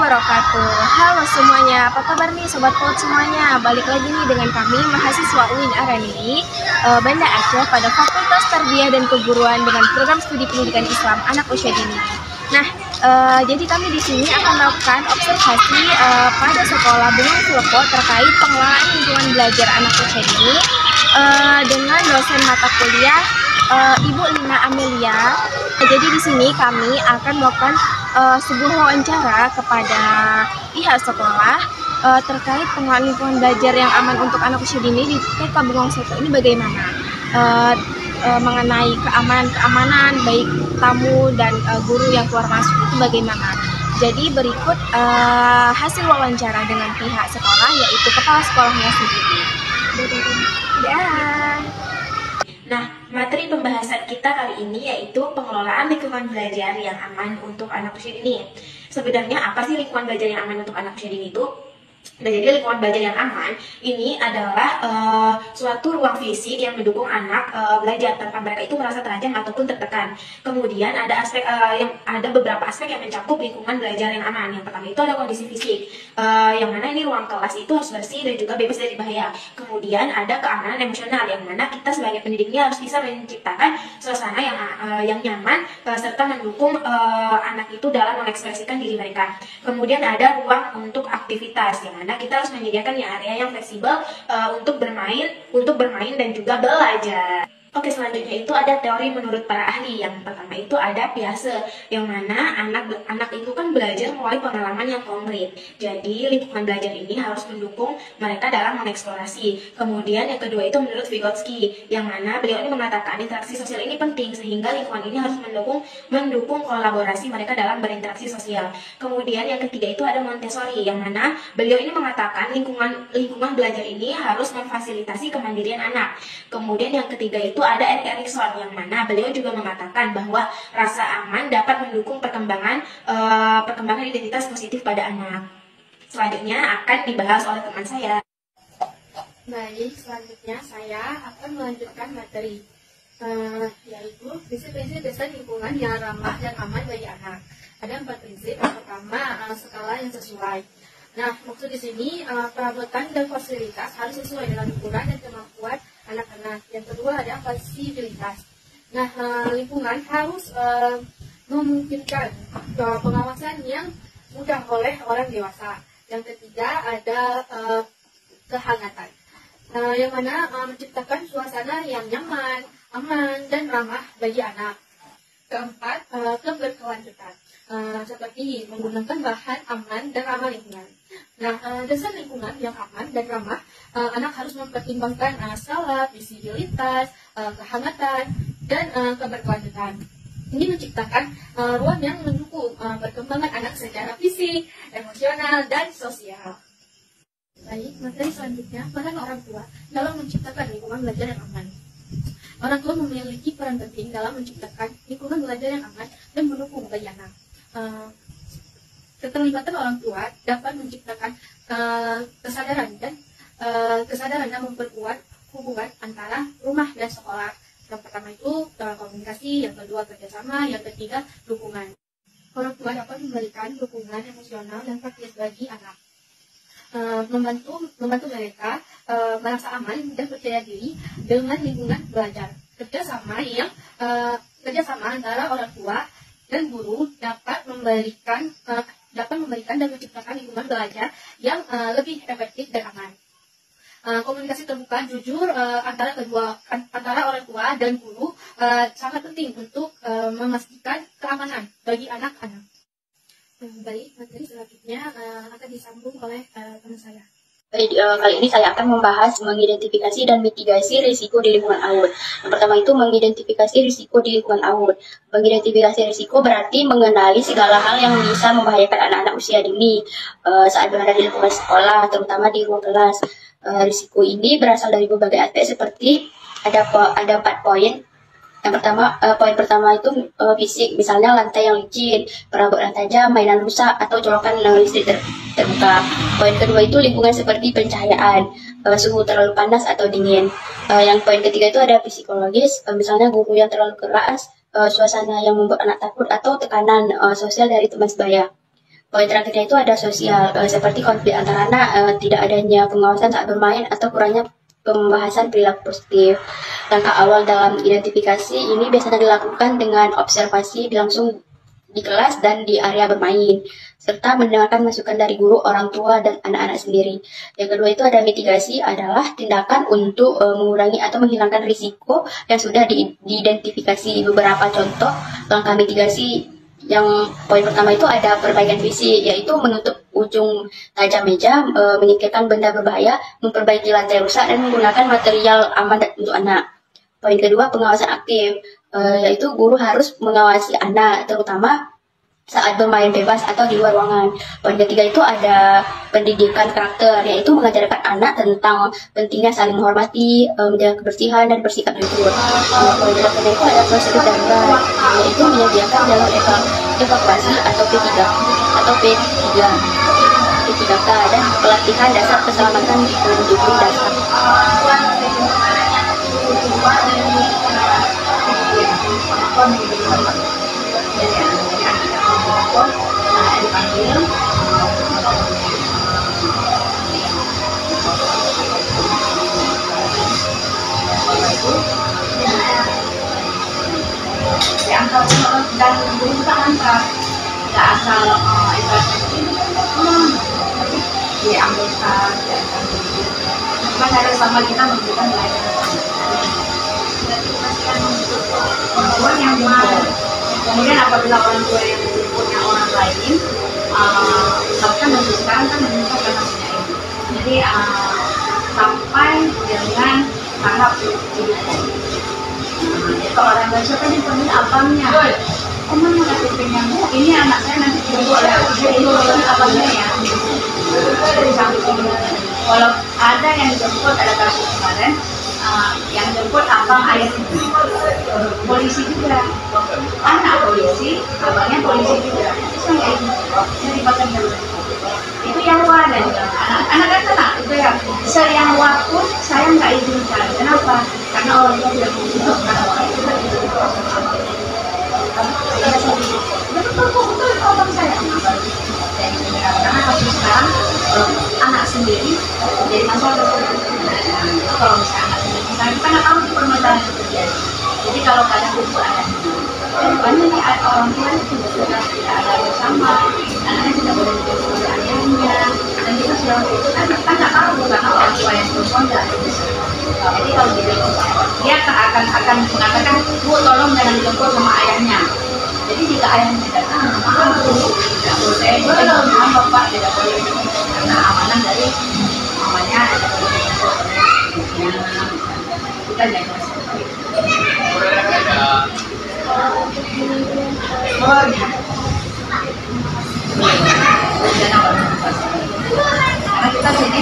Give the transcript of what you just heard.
wabarakatuh. Halo semuanya, apa kabar nih Sobat Pol semuanya? Balik lagi nih dengan kami, mahasiswa UIN Araniri, Banda Aceh pada Fakultas Tarbiyah dan Keguruan dengan program studi pendidikan Islam anak usia dini. Nah, jadi kami di sini akan melakukan observasi pada sekolah Bengong Sulepo terkait pengelolaan lingkungan belajar anak usia dini dengan dosen mata kuliah Ibu Lina Amelia. Jadi di sini kami akan melakukan sebuah wawancara kepada pihak sekolah terkait pengelolaan lingkungan belajar yang aman untuk anak usia dini di TK Bengong Sulepo ini bagaimana, mengenai keamanan baik tamu dan guru yang keluar masuk itu bagaimana. Jadi berikut hasil wawancara dengan pihak sekolah, yaitu kepala sekolahnya sendiri. Nah, materi pembahasan kita kali ini yaitu pengelolaan lingkungan belajar yang aman untuk anak usia dini. Sebenarnya apa sih lingkungan belajar yang aman untuk anak usia dini itu? Nah, jadi lingkungan belajar yang aman ini adalah suatu ruang fisik yang mendukung anak belajar tanpa mereka itu merasa terancam ataupun tertekan. Kemudian ada beberapa aspek yang mencakup lingkungan belajar yang aman. Yang pertama itu ada kondisi fisik, yang mana ini ruang kelas itu harus bersih dan juga bebas dari bahaya. Kemudian ada keamanan emosional, yang mana kita sebagai pendidiknya harus bisa menciptakan suasana yang nyaman serta mendukung anak itu dalam mengekspresikan diri mereka. Kemudian ada ruang untuk aktivitas, yang mana kita harus menyediakan area yang fleksibel untuk bermain dan juga belajar. Oke, selanjutnya itu ada teori menurut para ahli. Yang pertama itu ada Piaget, yang mana anak itu kan belajar melalui pengalaman yang konkret. Jadi lingkungan belajar ini harus mendukung mereka dalam mengeksplorasi. Kemudian yang kedua itu menurut Vygotsky, yang mana beliau ini mengatakan interaksi sosial ini penting sehingga lingkungan ini harus mendukung kolaborasi mereka dalam berinteraksi sosial. Kemudian yang ketiga itu ada Montessori, yang mana beliau ini mengatakan lingkungan belajar ini harus memfasilitasi kemandirian anak. Kemudian yang ketiga itu ada Erik Erikson, yang mana beliau juga mengatakan bahwa rasa aman dapat mendukung perkembangan identitas positif pada anak. Selanjutnya akan dibahas oleh teman saya. Baik, selanjutnya saya akan melanjutkan materi yaitu prinsip-prinsip desain lingkungan yang ramah dan aman bagi anak. Ada 4 prinsip. Yang pertama, skala yang sesuai. Nah, maksud di sini perabotan dan fasilitas harus sesuai dengan ukuran dan kemampuan anak-anak. Yang kedua ada fasilitas. Nah, lingkungan harus memungkinkan pengawasan yang mudah oleh orang dewasa. Yang ketiga ada kehangatan, yang mana menciptakan suasana yang nyaman, aman, dan ramah bagi anak. Keempat, keberkelanjutan, seperti menggunakan bahan aman dan ramah lingkungan. Nah, desain lingkungan yang aman dan ramah, anak harus mempertimbangkan skala, visibilitas, kehangatan, dan keberkelanjutan. Ini menciptakan ruang yang mendukung perkembangan anak secara fisik, emosional, dan sosial. Baik, materi selanjutnya, peran orang tua dalam menciptakan lingkungan belajar yang aman. Orang tua memiliki peran penting dalam menciptakan lingkungan belajar yang aman dan mendukung bagi anak. Keterlibatan orang tua dapat menciptakan kesadaran dan memperkuat hubungan antara rumah dan sekolah. Yang pertama itu komunikasi, yang kedua kerjasama, yang ketiga dukungan. Orang tua dapat memberikan dukungan emosional dan praktis bagi anak, membantu mereka merasa aman dan percaya diri dengan lingkungan belajar. Kerjasama antara orang tua dan guru dapat memberikan dan menciptakan lingkungan belajar yang lebih efektif dan aman. Komunikasi terbuka jujur antara orang tua dan guru sangat penting untuk memastikan keamanan bagi anak-anak. Baik, materi selanjutnya akan disambung oleh teman saya. Baik, kali ini saya akan membahas mengidentifikasi dan mitigasi risiko di lingkungan AUD. Yang pertama itu mengidentifikasi risiko di lingkungan AUD. Mengidentifikasi risiko berarti mengenali segala hal yang bisa membahayakan anak-anak usia dini saat berada di lingkungan sekolah, terutama di ruang kelas. Risiko ini berasal dari berbagai aspek seperti ada 4 poin. Yang pertama, poin pertama itu fisik, misalnya lantai yang licin, perabotan tajam, mainan rusak, atau colokan listrik terbuka. Poin kedua itu lingkungan seperti pencahayaan, suhu terlalu panas atau dingin. Yang poin ketiga itu ada psikologis, misalnya guru yang terlalu keras, suasana yang membuat anak takut, atau tekanan sosial dari teman sebaya. Poin terakhirnya itu ada sosial, seperti konflik antara anak, tidak adanya pengawasan saat bermain, atau kurangnya pembahasan perilaku positif. Langkah awal dalam identifikasi ini biasanya dilakukan dengan observasi langsung di kelas dan di area bermain, serta mendengarkan masukan dari guru, orang tua, dan anak-anak sendiri. Yang kedua itu ada mitigasi, adalah tindakan untuk mengurangi atau menghilangkan risiko yang sudah diidentifikasi. Beberapa contoh langkah mitigasi yang poin pertama itu ada perbaikan fisik, yaitu menutup ujung tajam meja, menyingkirkan benda berbahaya, memperbaiki lantai rusak, dan menggunakan material aman untuk anak. Poin kedua, pengawasan aktif, yaitu guru harus mengawasi anak, terutama saat bermain bebas atau di luar ruangan. Poin ketiga itu ada pendidikan karakter, yaitu mengajarkan anak tentang pentingnya saling menghormati, menjaga kebersihan, dan bersikap jujur. Poin terakhir itu ada prosedur darurat, yaitu menyediakan jalur evakuasi atau P3 P3K, dan pelatihan dasar keselamatan tubuh dasar. Diangkat dan kita angkat, nggak asal diambilkan, cuma cara sama kita memberikan layanan. Orang yang jemput, kemudian apabila orang tua yang punya orang lain, kan masih sekarang kan meminta karena punya ini, jadi sampai dengan tahap hidup. Kalau orang tua siapa dipanggil abangnya, emang mau KTP-nya Bu, ini anak saya nanti dijemput oleh ibu, ini abangnya ya. Walau ada yang dijemput, ada kasus kemarin yang jemput abang ayah polisi juga, anak polisi, abangnya polisi juga. Itu saya dipakai itu yang wadah juga. Anak-anak kan itu ya, yang waktu saya nggak izinkan. Kenapa? Karena orang tua tidak mengizinkan orang itu. Betul abang saya. Karena kasus sekarang anak sendiri jadi masalah. Kalau misalnya anak sendiri, misalnya kita nggak tahu di permasalahan itu terjadi. Jadi kalau kadang itu ada banyak nih orang tua itu sudah tidak ada bersama, anaknya tidak boleh dijemput oleh ayahnya, dan kita sudah itu kan kita nggak tahu karena orang tua yang telepon nggak bisa. Jadi kalau gitu dia akan mengatakan, Bu tolong jangan dijemput sama ayahnya. Jadi jika ayahnya datang, tidak boleh, jangan bapak tidak boleh, karena amanah dari mamanya tidak boleh dijemput oleh kita jaga seperti itu. Karena kita sini